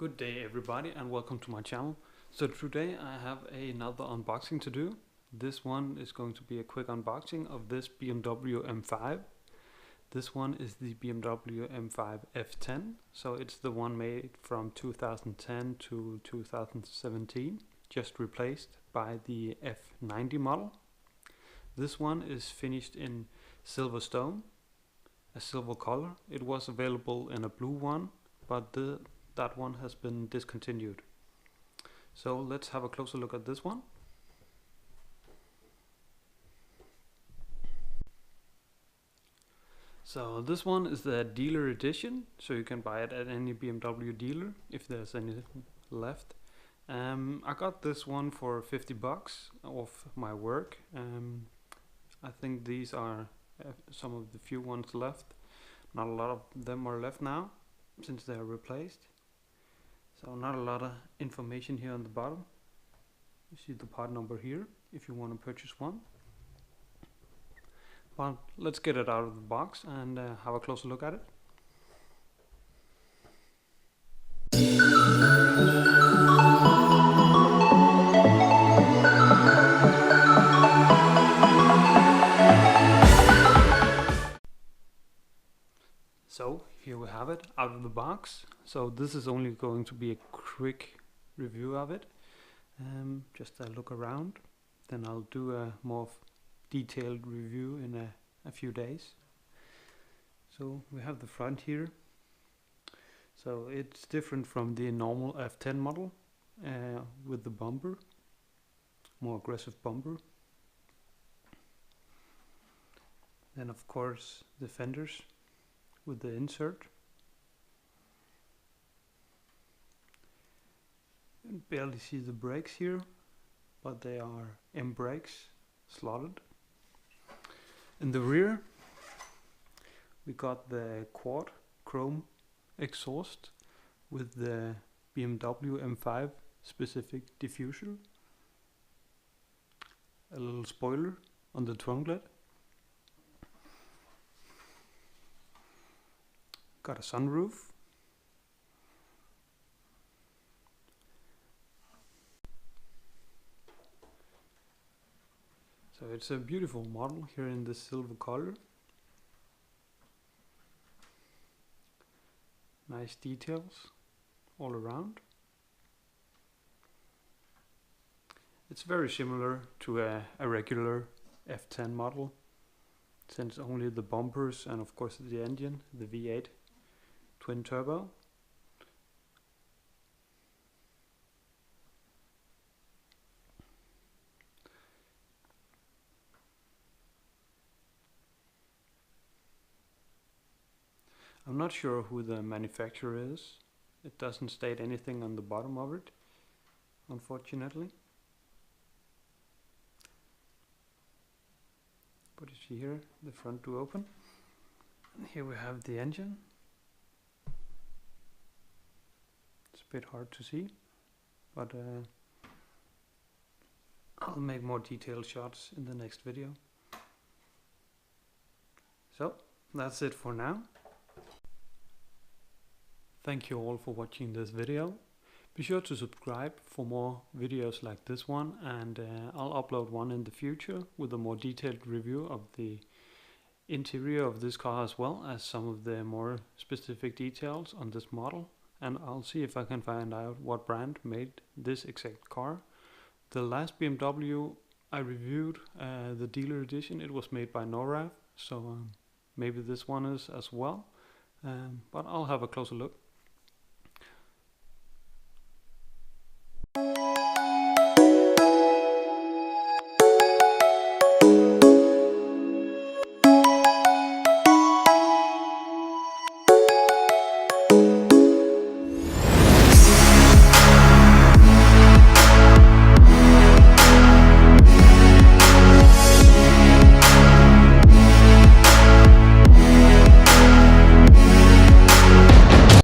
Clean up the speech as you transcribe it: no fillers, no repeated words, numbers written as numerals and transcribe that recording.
Good day everybody and welcome to my channel. So today I have another unboxing to do. This one is going to be a quick unboxing of this BMW M5. This one is the BMW M5 F10. So it's the one made from 2010 to 2017, just replaced by the F90 model. This one is finished in silver stone, a silver color. It was available in a blue one, but that one has been discontinued. So let's have a closer look at this one. So this one is the dealer edition, so you can buy it at any BMW dealer if there's any left. I got this one for 50 bucks off my work. I think these are some of the few ones left. Not a lot of them are left now since they are replaced. So not a lot of information here on the bottom. You see the part number here if you want to purchase one. But let's get it out of the box and have a closer look at it. So here we have it out of the box. So this is only going to be a quick review of it. Just a look around. Then I'll do a more detailed review in a few days. So we have the front here. So it's different from the normal F10 model with the bumper, more aggressive bumper. Then of course the fenders with the insert. You can barely see the brakes here, but they are M brakes slotted. In the rear we got the quad chrome exhaust with the BMW M5 specific diffuser, a little spoiler on the trunklet. Got a sunroof. So it's a beautiful model here in the silver color. Nice details all around. It's very similar to a regular F10 model, since only the bumpers and of course the engine, the V8 twin turbo. I'm not sure who the manufacturer is. It doesn't state anything on the bottom of it, unfortunately. But you see here, the front door open. And here we have the engine. It's a bit hard to see, but I'll make more detailed shots in the next video. So that's it for now. Thank you all for watching this video. Be sure to subscribe for more videos like this one, and I'll upload one in the future with a more detailed review of the interior of this car as well as some of the more specific details on this model. And I'll see if I can find out what brand made this exact car. The last BMW I reviewed, the dealer edition, it was made by NORAD, so maybe this one is as well. But I'll have a closer look.